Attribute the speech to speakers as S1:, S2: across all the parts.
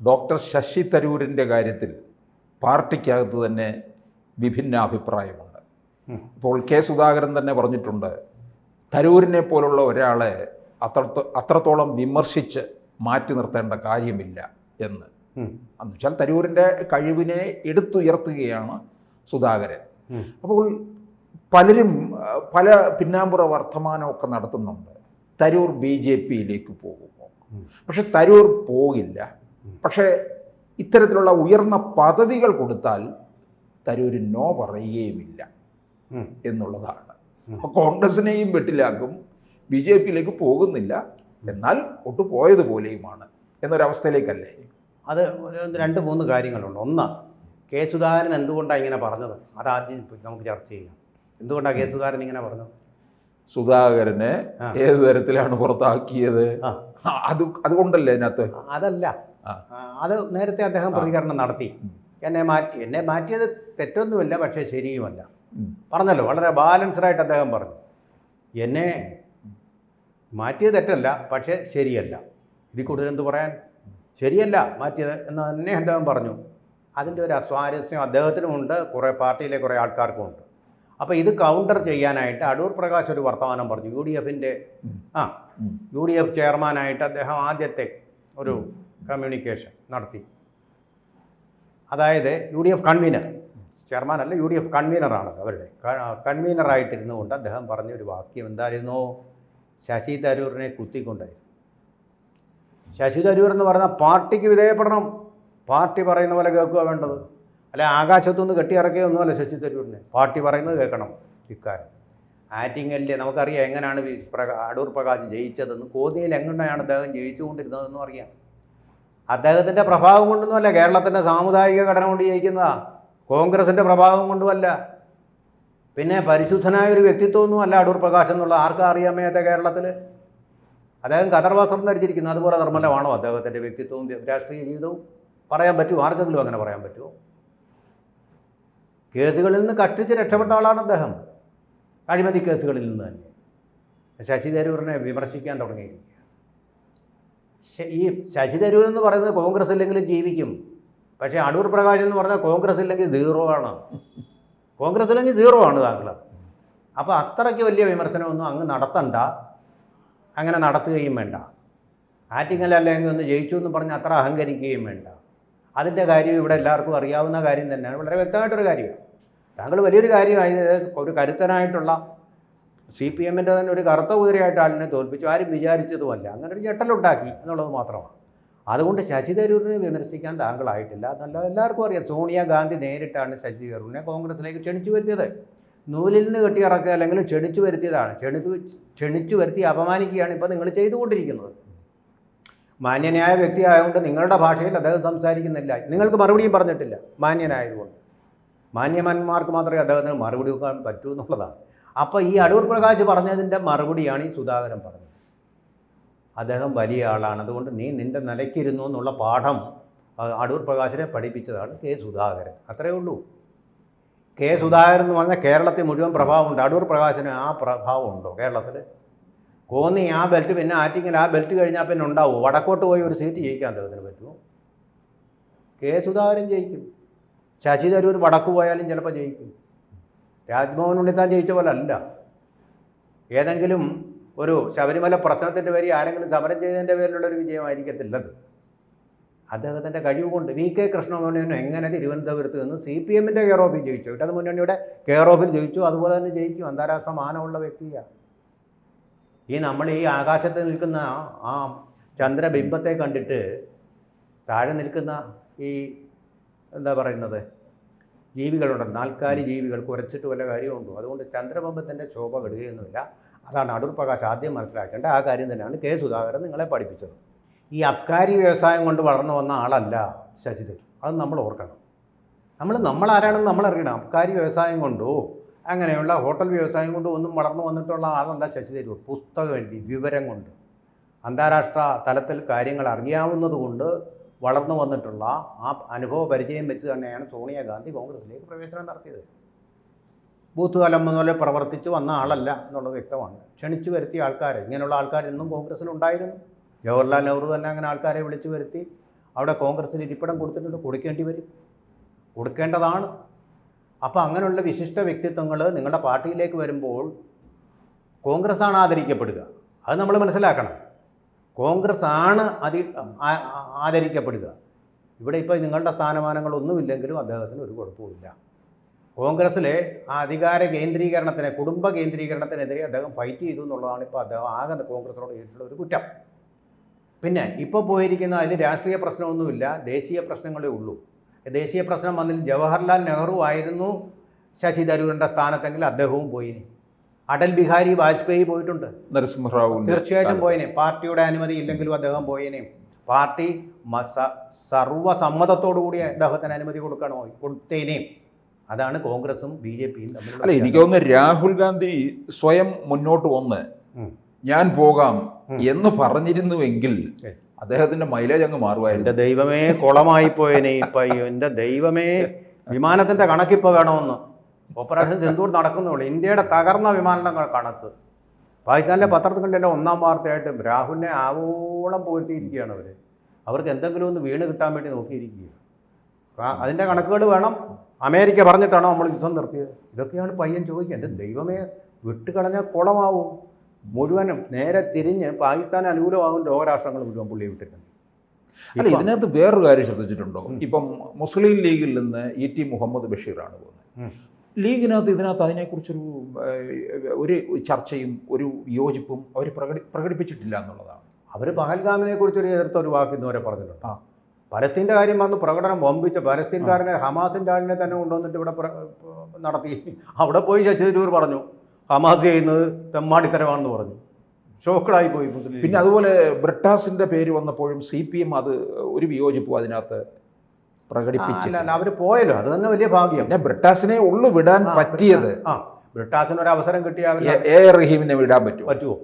S1: Doctor Sasi തരൂരിൻ്റെ കാര്യത്തിൽ പാർട്ടിക്കകത്ത് തന്നെ വിഭിന്നാഭിപ്രായമുണ്ട്. ഇപ്പോൾ കെ സുധാകരൻ തന്നെ പറഞ്ഞിട്ടുണ്ട്, തരൂരിനെ പോലുള്ള ഒരാളെ അത്രത്തോളം വിമർശിച്ച് മാറ്റി നിർത്തേണ്ട കാര്യമില്ല എന്ന്. എന്നുവെച്ചാൽ തരൂരിൻ്റെ കഴിവിനെ എടുത്തുയർത്തുകയാണ് സുധാകരൻ. അപ്പോൾ പലരും പല പിന്നാമ്പുറ വർത്തമാനമൊക്കെ നടത്തുന്നുണ്ട്. തരൂർ BJPയിലേക്ക് പോകുമോ? പക്ഷെ തരൂർ പോകില്ല. പക്ഷേ ഇത്തരത്തിലുള്ള ഉയർന്ന പദവികൾ കൊടുത്താൽ തരൂർ നോ പറയുകയുമില്ല എന്നുള്ളതാണ്. അപ്പോൾ കോൺഗ്രസിനെയും വെട്ടിലാക്കും, BJPയിലേക്ക് പോകുന്നില്ല, എന്നാൽ ഒട്ടു പോയതുപോലെയുമാണ് എന്നൊരവസ്ഥയിലേക്കല്ലേ?
S2: അത് 2-3 കാര്യങ്ങളുണ്ട്. ഒന്ന്, കെ സുധാകരൻ എന്തുകൊണ്ടാണ് ഇങ്ങനെ പറഞ്ഞത്, അതാദ്യം നമുക്ക് ചർച്ച ചെയ്യാം. എന്തുകൊണ്ടാണ് കെ സുധാകരൻ ഇങ്ങനെ പറഞ്ഞത്?
S1: സുധാകരനെ ഏത് തരത്തിലാണ് പുറത്താക്കിയത്? അതുകൊണ്ടല്ലേ അതിനകത്ത്?
S2: അതല്ല, അത് നേരത്തെ അദ്ദേഹം പ്രതികരണം നടത്തി. എന്നെ മാറ്റിയത് തെറ്റൊന്നുമില്ല, പക്ഷേ ശരിയുമല്ല പറഞ്ഞല്ലോ. വളരെ ബാലൻസ്ഡായിട്ട് അദ്ദേഹം പറഞ്ഞു, എന്നെ മാറ്റിയത് തെറ്റല്ല, പക്ഷേ ശരിയല്ല. ഇതിൽ കൂടുതൽ എന്ത് പറയാൻ? ശരിയല്ല മാറ്റിയത് എന്ന് തന്നെ അദ്ദേഹം പറഞ്ഞു. അതിൻ്റെ ഒരു അസ്വാരസ്യം അദ്ദേഹത്തിനുമുണ്ട്, പാർട്ടിയിലെ കുറേ ആൾക്കാർക്കുമുണ്ട്. അപ്പോൾ ഇത് കൗണ്ടർ ചെയ്യാനായിട്ട് അടൂർ പ്രകാശ് ഒരു വർത്തമാനം പറഞ്ഞു. UDF ചെയർമാനായിട്ട് അദ്ദേഹം ആദ്യത്തെ ഒരു കമ്മ്യൂണിക്കേഷൻ നടത്തി. അതായത് UDF കൺവീനർ, ചെയർമാനല്ല, UDF കൺവീനറാണ്. അവരുടെ കൺവീനറായിട്ടിരുന്നു കൊണ്ട് അദ്ദേഹം പറഞ്ഞൊരു വാക്യം എന്തായിരുന്നു? ശശി തരൂരിനെ കുത്തിക്കൊണ്ടായിരുന്നു. ശശി തരൂർ എന്ന് പറഞ്ഞാൽ പാർട്ടിക്ക് വിധേയപ്പെടണം, പാർട്ടി പറയുന്ന പോലെ കേൾക്കുക വേണ്ടത്. അല്ലെ ആകാശത്തുനിന്ന് കെട്ടിയിറക്കിയൊന്നുമല്ല ശശി തരൂരിനെ, പാർട്ടി പറയുന്നത് കേൾക്കണം. ഇക്കാര്യം ആറ്റിങ്ങലിലെ നമുക്കറിയാം എങ്ങനെയാണ് അടൂർ പ്രകാശ് ജയിച്ചതെന്ന്. കോന്നിയിൽ എങ്ങനെയാണ് അദ്ദേഹം ജയിച്ചുകൊണ്ടിരുന്നതെന്നും അറിയാം. അദ്ദേഹത്തിൻ്റെ പ്രഭാവം കൊണ്ടൊന്നുമല്ല, കേരളത്തിൻ്റെ സാമുദായിക ഘടന കൊണ്ട് ജയിക്കുന്നതാണ്, കോൺഗ്രസിൻ്റെ പ്രഭാവം കൊണ്ടുമല്ല. പിന്നെ പരിശുദ്ധനായ ഒരു വ്യക്തിത്വമൊന്നുമല്ല അടൂർ പ്രകാശ് എന്നുള്ള ആർക്കും അറിയാൻ വയ്യാത്ത കേരളത്തിൽ. അദ്ദേഹം ഖദർ വസ്ത്രം ധരിച്ചിരിക്കുന്നു, അതുപോലെ നിർമ്മലമാണോ അദ്ദേഹത്തിൻ്റെ വ്യക്തിത്വവും രാഷ്ട്രീയ ജീവിതവും? പറയാൻ പറ്റുമോ? ആർക്കെങ്കിലും അങ്ങനെ പറയാൻ പറ്റുമോ? കേസുകളിൽ നിന്ന് കഷ്ടിച്ച് രക്ഷപ്പെട്ട ആളാണ് അദ്ദേഹം, അഴിമതി കേസുകളിൽ നിന്ന് തന്നെ. ശശി തരൂരിനെ വിമർശിക്കാൻ തുടങ്ങിയിരിക്കുക. ഈ ശശി തരൂർ എന്ന് പറയുന്നത് കോൺഗ്രസ് ഇല്ലെങ്കിലും ജീവിക്കും. പക്ഷേ അടൂർ പ്രകാശ് എന്ന് പറഞ്ഞാൽ കോൺഗ്രസ് ഇല്ലെങ്കിൽ 0 ആണ്. കോൺഗ്രസ് ഇല്ലെങ്കിൽ 0 ആണ് താങ്കൾ. അപ്പോൾ അത്രയ്ക്ക് വലിയ വിമർശനമൊന്നും അങ്ങ് നടത്തണ്ട, അങ്ങനെ നടത്തുകയും വേണ്ട. ആറ്റിങ്ങൽ അല്ലെങ്കിൽ ഒന്ന് ജയിച്ചു എന്ന് പറഞ്ഞ് അത്ര അഹങ്കരിക്കുകയും വേണ്ട. അതിൻ്റെ കാര്യം ഇവിടെ എല്ലാവർക്കും അറിയാവുന്ന കാര്യം തന്നെയാണ്, വളരെ വ്യക്തമായിട്ടൊരു കാര്യമാണ്. താങ്കൾ വലിയൊരു കാര്യമായി, ഒരു കരുത്തനായിട്ടുള്ള CPMൻ്റെ തന്നെ ഒരു കറുത്ത കുതിരയായിട്ട് ആളിനെ തോൽപ്പിച്ചു, ആരും വിചാരിച്ചതുമല്ല. അങ്ങനെ ഒരു ഞെട്ടലുണ്ടാക്കി എന്നുള്ളത് മാത്രമാണ്. അതുകൊണ്ട് ശശി തരൂരിനെ വിമർശിക്കാൻ താങ്കളായിട്ടില്ല എന്നല്ല എല്ലാവർക്കും അറിയാം. സോണിയാഗാന്ധി നേരിട്ടാണ് ശശി തരൂരിനെ കോൺഗ്രസിലേക്ക് ക്ഷണിച്ചു വരുത്തിയത്. നൂലിൽ നിന്ന് കെട്ടിയിറക്കുക അല്ലെങ്കിൽ ക്ഷണിച്ചു വരുത്തിയതാണ്. ക്ഷണിച്ചു വരുത്തി അപമാനിക്കുകയാണ് ഇപ്പോൾ നിങ്ങൾ ചെയ്തുകൊണ്ടിരിക്കുന്നത്. മാന്യനായ വ്യക്തി ആയതുകൊണ്ട് നിങ്ങളുടെ ഭാഷയിൽ അദ്ദേഹം സംസാരിക്കുന്നില്ല, നിങ്ങൾക്ക് മറുപടിയും പറഞ്ഞിട്ടില്ല. മാന്യനായതുകൊണ്ട് മാന്യന്മാർക്ക് മാത്രമേ അദ്ദേഹത്തിന് മറുപടി വെക്കാൻ പറ്റൂ എന്നുള്ളതാണ്. അപ്പോൾ ഈ അടൂർ പ്രകാശ് പറഞ്ഞതിൻ്റെ മറുപടിയാണ് ഈ സുധാകരൻ പറഞ്ഞത്. അദ്ദേഹം വലിയ ആളാണ്, അതുകൊണ്ട് നീ നിൻ്റെ നിലയ്ക്കിരുന്നു എന്നുള്ള പാഠം അടൂർ പ്രകാശിനെ പഠിപ്പിച്ചതാണ് കെ സുധാകരൻ. അത്രയേ ഉള്ളൂ. കെ സുധാകരൻ എന്ന് പറഞ്ഞാൽ കേരളത്തിൽ മുഴുവൻ പ്രഭാവമുണ്ട്. അടൂർ പ്രകാശിന് ആ പ്രഭാവം ഉണ്ടോ കേരളത്തിൽ? കോന്നി ആ ബെൽറ്റ്, പിന്നെ ആറ്റിങ്ങൽ ആ ബെൽറ്റ് കഴിഞ്ഞാൽ പിന്നെ ഉണ്ടാവുമോ? വടക്കോട്ട് പോയി ഒരു സീറ്റ് ജയിക്കാൻ അദ്ദേഹത്തിന് പറ്റുമോ? കെ സുധാകരൻ ജയിക്കും. ശശി തരൂർ വടക്ക് പോയാലും ചിലപ്പോൾ ജയിക്കും. രാജ്മോഹൻ ഉണ്ണിത്താൻ ജയിച്ച പോലെ അല്ല. ഏതെങ്കിലും ഒരു ശബരിമല പ്രശ്നത്തിൻ്റെ പേരിൽ ആരെങ്കിലും സമരം ചെയ്തതിൻ്റെ പേരിലുള്ളൊരു വിജയമായിരിക്കത്തില്ലത്. അദ്ദേഹത്തിൻ്റെ കഴിവ് കൊണ്ട് VK കൃഷ്ണമേനോൻ എങ്ങനെ തിരുവനന്തപുരത്ത് നിന്ന് CPMൻ്റെ കെയർ ഓഫിൽ ജയിച്ചു, ഇടത് മുന്നണിയുടെ കെയർ ഓഫിൽ ജയിച്ചു, അതുപോലെ തന്നെ ജയിക്കും. അന്താരാഷ്ട്ര മാനമുള്ള വ്യക്തിയാണ്. നമ്മൾ ഈ ആകാശത്ത് നിൽക്കുന്ന ആ ചന്ദ്രബിംബത്തെ കണ്ടിട്ട് താഴെ നിൽക്കുന്ന ഈ എന്താ പറയുന്നത് ജീവികളുണ്ട്, നാൽക്കാലി ജീവികൾ കുരച്ചിട്ട് വല്ല കാര്യമുണ്ടോ? അതുകൊണ്ട് ചന്ദ്രബിംബത്തിൻ്റെ ശോഭ കെടുകയൊന്നുമില്ല. അതാണ് അടൂർ പ്രകാശ് ആദ്യം മനസ്സിലാക്കേണ്ട. ആ കാര്യം തന്നെയാണ് കെ സുധാകരൻ നിങ്ങളെ പഠിപ്പിച്ചത്. ഈ അബ്കാരി വ്യവസായം കൊണ്ട് വളർന്നു വന്ന ആളല്ല ശശി തരൂർ, അത് നമ്മൾ ഓർക്കണം. നമ്മളാരാണെന്ന് നമ്മളറിയണം. അബ്കാരി വ്യവസായം കൊണ്ടോ അങ്ങനെയുള്ള ഹോട്ടൽ വ്യവസായം കൊണ്ടോ ഒന്നും വളർന്നു വന്നിട്ടുള്ള ആളല്ല ശശി തരൂർ. പുസ്തകം എഴുതി, വിവരം കൊണ്ട്, അന്താരാഷ്ട്ര തലത്തിൽ കാര്യങ്ങൾ അറിയാവുന്നത് കൊണ്ട് വളർന്നു വന്നിട്ടുള്ള ആ അനുഭവ പരിചയം വെച്ച് തന്നെയാണ് സോണിയാഗാന്ധി കോൺഗ്രസിലേക്ക് പ്രവേശനം നടത്തിയത്. ബൂത്ത് തലം മുതൽ പ്രവർത്തിച്ചു വന്ന ആളല്ല എന്നുള്ളത് വ്യക്തമാണ്. ക്ഷണിച്ചു വരുത്തിയ ആൾക്കാർ, ഇങ്ങനെയുള്ള ആൾക്കാർ ഇന്നും കോൺഗ്രസ്സിലുണ്ടായിരുന്നു. ജവഹർലാൽ നെഹ്റു തന്നെ അങ്ങനെ ആൾക്കാരെ വിളിച്ചു വരുത്തി അവിടെ കോൺഗ്രസിന് ഇരിപ്പിടം കൊടുത്തിട്ടുണ്ട്, കൊടുക്കേണ്ടി വരും, കൊടുക്കേണ്ടതാണ്. അപ്പോൾ അങ്ങനെയുള്ള വിശിഷ്ട വ്യക്തിത്വങ്ങൾ നിങ്ങളുടെ പാർട്ടിയിലേക്ക് വരുമ്പോൾ കോൺഗ്രസ്സാണ് ആദരിക്കപ്പെടുക. അത് നമ്മൾ മനസ്സിലാക്കണം. കോൺഗ്രസ് ആണ് ആദരിക്കപ്പെടുക. ഇവിടെ ഇപ്പോൾ നിങ്ങളുടെ സ്ഥാനമാനങ്ങളൊന്നുമില്ലെങ്കിലും അദ്ദേഹത്തിന് ഒരു കുഴപ്പമില്ല. കോൺഗ്രസ്സിലെ ആ അധികാര കേന്ദ്രീകരണത്തിന്, കുടുംബ കേന്ദ്രീകരണത്തിനെതിരെ അദ്ദേഹം ഫൈറ്റ് ചെയ്തു എന്നുള്ളതാണ് ഇപ്പോൾ അദ്ദേഹം ആകെ കോൺഗ്രസിനോട് ചെയ്തിട്ടുള്ള ഒരു കുറ്റം. പിന്നെ ഇപ്പോൾ പോയിരിക്കുന്ന അതിൽ രാഷ്ട്രീയ പ്രശ്നമൊന്നുമില്ല, ദേശീയ പ്രശ്നങ്ങളേ ഉള്ളൂ. ദേശീയ പ്രശ്നം വന്നിൽ ജവഹർലാൽ നെഹ്റു ആയിരുന്നു ശശി തരൂരിൻ്റെ സ്ഥാനത്തെങ്കിൽ അദ്ദേഹവും പോയിന്. അടൽ ബിഹാരി വാജ്പേയി പോയിട്ടുണ്ട്,
S1: നരസിംഹറാവു
S2: തീർച്ചയായിട്ടും പോയിനെ. പാർട്ടിയുടെ അനുമതി ഇല്ലെങ്കിലും അദ്ദേഹം പോയേനെ. പാർട്ടി സർവ്വസമ്മതത്തോടു കൂടി അദ്ദേഹത്തിന് അനുമതി കൊടുത്തേനേയും. അതാണ് കോൺഗ്രസും ബി ജെ പിയും തമ്മിലുള്ള.
S1: അല്ല, എനിക്ക് തോന്നുന്നു രാഹുൽ ഗാന്ധി സ്വയം മുന്നോട്ട് വന്ന് ഞാൻ പോകാം എന്ന് പറഞ്ഞിരുന്നുവെങ്കിൽ അദ്ദേഹത്തിന്റെ മൈലേജ് അങ്ങ് മാറുമായിരുന്നു.
S2: എൻ്റെ ദൈവമേ, കുളമായി പോയേനെ ഇപ്പം. എൻ്റെ ദൈവമേ, വിമാനത്തിൻ്റെ കണക്കിപ്പോൾ വേണമെന്ന്. ഓപ്പറേഷൻ സിന്ദൂർ നടക്കുന്നുള്ളൂ, ഇന്ത്യയുടെ തകർന്ന വിമാനങ്ങളുടെ കണക്ക്. പാകിസ്ഥാനിലെ പത്രങ്ങളിലെല്ലാം ഒന്നാം വാർത്തയായിട്ട് രാഹുലിനെ ആവോളം പോയിട്ടിരിക്കുകയാണ് അവർ. അവർക്ക് എന്തെങ്കിലും ഒന്ന് വീണ് കിട്ടാൻ വേണ്ടി നോക്കിയിരിക്കുക. അതിൻ്റെ കണക്കുകൾ വേണം. അമേരിക്ക പറഞ്ഞിട്ടാണോ നമ്മൾ യുദ്ധം നിർത്തിയത്? ഇതൊക്കെയാണ് പയ്യൻ ചോദിക്കുക. എൻ്റെ ദൈവമേ, വിട്ടുകളഞ്ഞാൽ കുളമാവും. മുഴുവനും നേരെ തിരിഞ്ഞ് പാകിസ്ഥാൻ അനുകൂലമാകും ലോകരാഷ്ട്രങ്ങൾ മുഴുവൻ പുള്ളിയെ വിട്ടിട്ടുണ്ട്.
S1: അല്ല, ഇതിനകത്ത് വേറൊരു കാര്യം ശ്രദ്ധിച്ചിട്ടുണ്ടോ? ഇപ്പം മുസ്ലിം ലീഗിൽ നിന്ന് ET മുഹമ്മദ് ബഷീറാണ് പോകുന്നത്. ലീഗിനകത്ത് ഇതിനകത്ത് അതിനെക്കുറിച്ചൊരു ഒരു ചർച്ചയും ഒരു യോജിപ്പും അവർ പ്രകടിപ്പിച്ചിട്ടില്ല എന്നുള്ളതാണ്.
S2: അവർ പഹൽഗാമിനെ കുറിച്ചൊരു എതിർത്ത ഒരു വാക്ക് ഇന്നുവരെ പറഞ്ഞിട്ടുണ്ട്. പലസ്തീൻ്റെ കാര്യം വന്ന് പ്രകടനം വമ്പിച്ച പലസ്തീൻകാരനെ ഹമാസിൻ്റെ ആളിനെ തന്നെ കൊണ്ടുവന്നിട്ട് ഇവിടെ നടത്തി. അവിടെ പോയി ശശി തരൂർ പറഞ്ഞു ഹമാസ് ചെയ്യുന്നത് തെമ്മാടിത്തരമാണെന്ന് പറഞ്ഞു. ഷോക്കഡായി പോയി മുസ്ലിം.
S1: പിന്നെ അതുപോലെ ബ്രിട്ടാസിൻ്റെ പേര് വന്നപ്പോഴും CPM അത് ഒരു വിയോജിപ്പും അതിനകത്ത് പ്രകടിപ്പിച്ചില്ല.
S2: അവർ പോയല്ലോ, അത് തന്നെ വലിയ ഭാഗ്യം.
S1: പിന്നെ ബ്രിട്ടാസിനെ ഉള്ളു വിടാൻ പറ്റിയത്.
S2: ബ്രിട്ടാസിന് ഒരു അവസരം കിട്ടിയ
S1: റഹീമിനെ വിടാൻ പറ്റുമോ?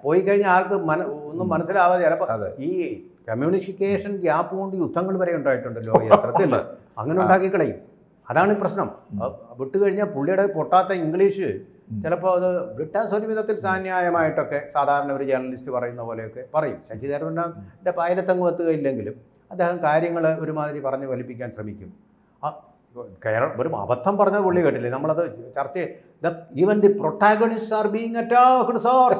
S2: പോയി കഴിഞ്ഞാൽ ആൾക്ക് ഒന്നും മനസ്സിലാവാതെ ചിലപ്പോൾ ഈ കമ്മ്യൂണിക്കേഷൻ ഗ്യാപ്പ് കൊണ്ട് യുദ്ധങ്ങൾ വരെ ഉണ്ടായിട്ടുണ്ടല്ലോ യന്ത്രത്തിൽ. അങ്ങനെ ഉണ്ടാക്കി കളയും. അതാണ് പ്രശ്നം. വിട്ടുകഴിഞ്ഞാൽ പുള്ളിയുടെ പൊട്ടാത്ത ഇംഗ്ലീഷ് ചിലപ്പോൾ അത് ബ്രിട്ടാസ് ഒരു വിധത്തിൽ സാന്യായമായിട്ടൊക്കെ സാധാരണ ഒരു ജേർണലിസ്റ്റ് പറയുന്ന പോലെയൊക്കെ പറയും. ശശി തരൂരിൻ്റെ പായലത്തങ്ങ് എത്തുകയില്ലെങ്കിലും അദ്ദേഹം കാര്യങ്ങൾ ഒരുമാതിരി പറഞ്ഞ് വലിപ്പിക്കാൻ ശ്രമിക്കും. ഒരു അബദ്ധം പറഞ്ഞ പുള്ളി കേട്ടില്ലേ? നമ്മളത് ചർച്ച even the protagonist are being attacked sir.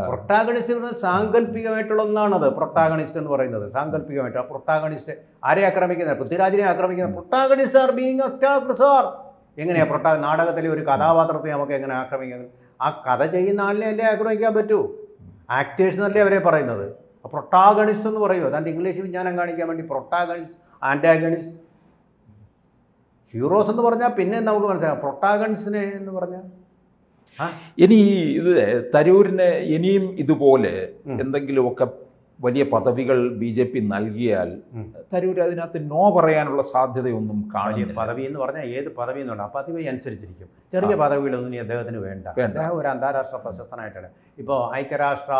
S2: Protagonist സാങ്കല്പികമായിട്ടുള്ള ഒന്നാണത്. പ്രൊട്ടാഗണിസ്റ്റ് എന്ന് പറയുന്നത് സാങ്കല്പികമായിട്ട്. ആ പ്രൊട്ടാഗണിസ്റ്റ് ആരെ ആക്രമിക്കുന്നത്? പൃഥ്വിരാജിനെ ആക്രമിക്കുന്നത്. Protagonist are being attacked sir. എങ്ങനെയാണ് നാടകത്തിലെ ഒരു കഥാപാത്രത്തെ നമുക്ക് എങ്ങനെ ആക്രമിക്കാൻ? ആ കഥ ചെയ്യുന്ന ആളിനെ അല്ലേ ആക്രമിക്കാൻ പറ്റൂ? ആക്ടേഴ്സ് എന്നല്ലേ അവരെ പറയുന്നത്. പ്രൊട്ടാഗണിസ്റ്റ് എന്ന് പറയുമോ? അതിൻ്റെ ഇംഗ്ലീഷ് വിജ്ഞാനം കാണിക്കാൻ വേണ്ടി പ്രൊട്ടാഗണിസ്റ്റ്, ആൻറ്റാഗണിസ്റ്റ്. ഹീറോസ് എന്ന് പറഞ്ഞാൽ പിന്നെ നമുക്ക് മനസ്സിലാക്കാം. പ്രൊട്ടാഗണിസ്റ്റിനെ എന്ന് പറഞ്ഞാൽ
S1: ഇനി ഇത് തരൂരിന് ഇനിയും ഇതുപോലെ എന്തെങ്കിലുമൊക്കെ വലിയ പദവികൾ BJP നൽകിയാൽ തരൂർ അതിനകത്ത് നോ പറയാനുള്ള സാധ്യതയൊന്നും കാണില്ല.
S2: പദവി എന്ന് പറഞ്ഞാൽ ഏത് പദവി എന്നുള്ള ആ പദവി അനുസരിച്ചിരിക്കും. ചെറിയ പദവികളൊന്നും ഇനി അദ്ദേഹത്തിന് വേണ്ട. അദ്ദേഹം ഒരു അന്താരാഷ്ട്ര പ്രശസ്തനായിട്ടാണ്. ഇപ്പോൾ ഐക്യരാഷ്ട്ര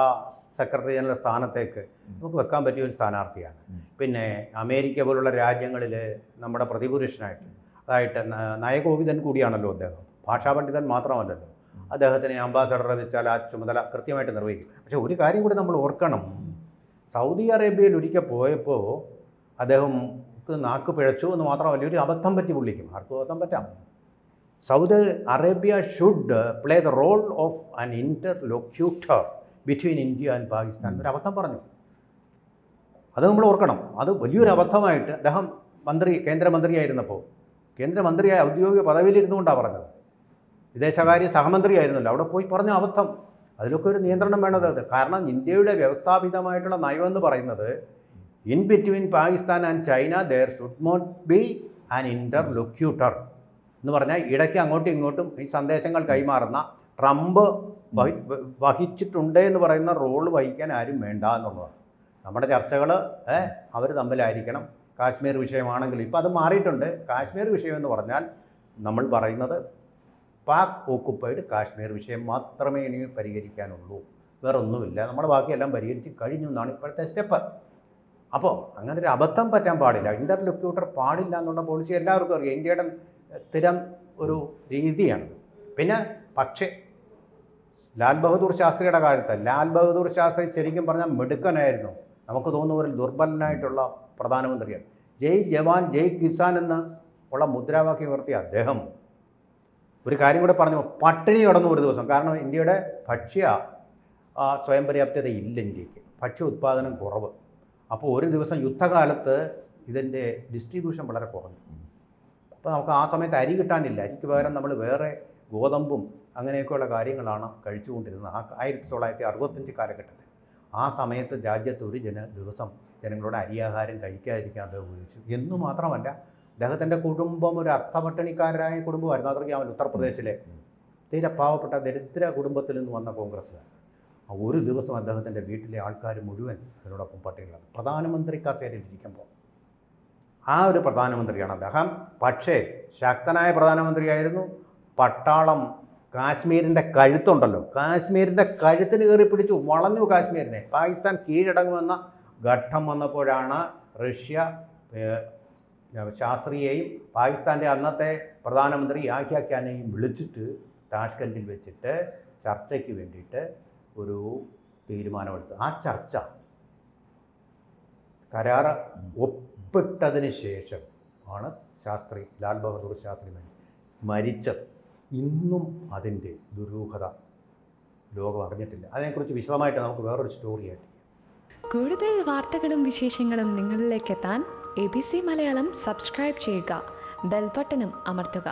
S2: സെക്രട്ടറി ജനറൽ സ്ഥാനത്തേക്ക് നമുക്ക് വെക്കാൻ പറ്റിയ ഒരു സ്ഥാനാർത്ഥിയാണ്. പിന്നെ അമേരിക്ക പോലുള്ള രാജ്യങ്ങളിൽ നമ്മുടെ പ്രതിപുരുഷനായിട്ട് അതായിട്ട് നയകോവിദൻ കൂടിയാണല്ലോ അദ്ദേഹം. ഭാഷാപണ്ഡിതൻ മാത്രമല്ലല്ലോ. അദ്ദേഹത്തിന് അംബാസഡറെ വെച്ചാൽ ആ ചുമതല കൃത്യമായിട്ട് നിർവഹിക്കും. പക്ഷേ ഒരു കാര്യം കൂടി നമ്മൾ ഓർക്കണം. സൗദി അറേബ്യയിൽ ഒരിക്കൽ പോയപ്പോൾ അദ്ദേഹം നാക്ക് പിഴച്ചു എന്ന് മാത്രമല്ല, ഒരു അബദ്ധം പറ്റി പുള്ളിക്കും. ആർക്കും അബദ്ധം പറ്റാം. Saudi Arabia should play the role of an interlocutor between India and Pakistan ഒരു അബദ്ധം പറഞ്ഞു. അത് നമ്മൾ ഓർക്കണം. അത് വലിയൊരു അബദ്ധമായിട്ട് അദ്ദേഹം കേന്ദ്രമന്ത്രിയായിരുന്നപ്പോൾ, കേന്ദ്രമന്ത്രിയായ ഔദ്യോഗിക പദവിയിലിരുന്നുകൊണ്ടാണ് പറഞ്ഞത്. വിദേശകാര്യ സഹമന്ത്രിയായിരുന്നല്ലോ. അവിടെ പോയി പറഞ്ഞ അബദ്ധം. അതിലൊക്കെ ഒരു നിയന്ത്രണം വേണ്ടത്. കാരണം ഇന്ത്യയുടെ വ്യവസ്ഥാപിതമായിട്ടുള്ള നയമെന്ന് പറയുന്നത് in between Pakistan and China there should not be an interlocutor എന്ന് പറഞ്ഞാൽ ഇടയ്ക്ക് അങ്ങോട്ടും ഇങ്ങോട്ടും ഈ സന്ദേശങ്ങൾ കൈമാറുന്ന ട്രംപ് വഹിച്ചിട്ടുണ്ട് എന്ന് പറയുന്ന റോള് വഹിക്കാൻ ആരും വേണ്ട എന്നുള്ളതാണ്. നമ്മുടെ ചർച്ചകൾ അവർ തമ്മിലായിരിക്കണം. കാശ്മീർ വിഷയമാണെങ്കിൽ ഇപ്പോൾ അത് മാറിയിട്ടുണ്ട്. കാശ്മീർ വിഷയം എന്ന് പറഞ്ഞാൽ നമ്മൾ പറയുന്നത് പാക് ഓക്കുപ്പൈഡ് കാശ്മീർ വിഷയം മാത്രമേ ഇനി പരിഹരിക്കാനുള്ളൂ, വേറെ ഒന്നുമില്ല. നമ്മുടെ ബാക്കിയെല്ലാം പരിഹരിച്ച് കഴിഞ്ഞു എന്നാണ് ഇപ്പോഴത്തെ സ്റ്റെപ്പ്. അപ്പോൾ അങ്ങനെ ഒരു അബദ്ധം പറ്റാൻ പാടില്ല. ഇൻ്റർലൊക്യൂട്ടർ പാടില്ല എന്നുള്ള പോളിസി എല്ലാവർക്കും അറിയാം. ഇന്ത്യയുടെ സ്ഥിരം ഒരു രീതിയാണ്. പിന്നെ പക്ഷേ ലാൽ ബഹദൂർ ശാസ്ത്രിയുടെ കാലത്ത് ലാൽ ബഹദൂർ ശാസ്ത്രി ശരിക്കും പറഞ്ഞാൽ മിടുക്കനായിരുന്നു. നമുക്ക് തോന്നുന്ന ഒരു ദുർബലനായിട്ടുള്ള പ്രധാനമന്ത്രിയാണ്. ജയ് ജവാൻ ജയ് കിസാൻ എന്ന് ഉള്ള മുദ്രാവാക്യം ഉയർത്തിയ അദ്ദേഹം ഒരു കാര്യം കൂടെ പറഞ്ഞു, പട്ടിണി കിടന്നു ഒരു ദിവസം. കാരണം ഇന്ത്യയുടെ ഭക്ഷ്യ സ്വയം പര്യാപ്തത ഇല്ല, ഇന്ത്യക്ക് ഭക്ഷ്യ ഉത്പാദനം കുറവ്. അപ്പോൾ ഒരു ദിവസം യുദ്ധകാലത്ത് ഇതിൻ്റെ ഡിസ്ട്രിബ്യൂഷൻ വളരെ കുറഞ്ഞു. അപ്പോൾ നമുക്ക് ആ സമയത്ത് അരി കിട്ടാനില്ല. അരിക്ക് പകരം നമ്മൾ വേറെ ഗോതമ്പും അങ്ങനെയൊക്കെയുള്ള കാര്യങ്ങളാണ് കഴിച്ചുകൊണ്ടിരുന്നത് 1965 കാലഘട്ടത്തിൽ. ആ സമയത്ത് രാജ്യത്ത് ഒരു ദിവസം ജനങ്ങളുടെ അരിയാഹാരം കഴിക്കാതിരിക്കാൻ അദ്ദേഹം ഉപയോഗിച്ചു. എന്നു മാത്രമല്ല, അദ്ദേഹത്തിൻ്റെ കുടുംബം ഒരു അർത്ഥപട്ടിണിക്കാരായ കുടുംബമായിരുന്നു. അതറിയാമല്ലോ, ഉത്തർപ്രദേശിലെ തീരെ പാവപ്പെട്ട ദരിദ്ര കുടുംബത്തിൽ നിന്ന് വന്ന കോൺഗ്രസ്സുകാർ. ഒരു ദിവസം അദ്ദേഹത്തിൻ്റെ വീട്ടിലെ ആൾക്കാർ മുഴുവൻ അതിനോടൊപ്പം പട്ടിണികളാണ്. പ്രധാനമന്ത്രി കസേരയിലിരിക്കുമ്പോൾ ആ ഒരു പ്രധാനമന്ത്രിയാണ് അദ്ദേഹം. പക്ഷേ ശക്തനായ പ്രധാനമന്ത്രിയായിരുന്നു. പട്ടാളം കാശ്മീരിൻ്റെ കഴുത്തുണ്ടല്ലോ, കാശ്മീരിൻ്റെ കഴുത്തിന് കയറി പിടിച്ചു, വളഞ്ഞു കാശ്മീരിനെ. പാകിസ്ഥാൻ കീഴടങ്ങുമെന്ന ഘട്ടം വന്നപ്പോഴാണ് റഷ്യ ശാസ്ത്രിയെയും പാകിസ്ഥാൻ്റെ അന്നത്തെ പ്രധാനമന്ത്രി യാഹ്യ ഖാനെയും വിളിച്ചിട്ട് താഷ്കൻഡിൽ വെച്ചിട്ട് ചർച്ചയ്ക്ക് വേണ്ടിയിട്ട് ഒരു തീരുമാനമെടുത്തു. ആ ചർച്ച കരാറ് ഒപ്പിട്ടതിന് ശേഷം ആണ് ലാൽ ബഹദൂർ ശാസ്ത്രി മരിച്ചത്. ഇന്നും അതിൻ്റെ ദുരൂഹത ലോകം അറിഞ്ഞിട്ടില്ല. അതിനെക്കുറിച്ച് വിശദമായിട്ട് നമുക്ക് വേറൊരു സ്റ്റോറിയായിട്ട്.
S3: കൂടുതൽ വാർത്തകളും വിശേഷങ്ങളും നിങ്ങളിലേക്ക് എത്താൻ ABC മലയാളം സബ്സ്ക്രൈബ് ചെയ്യുക, ബെൽബട്ടനും അമർത്തുക.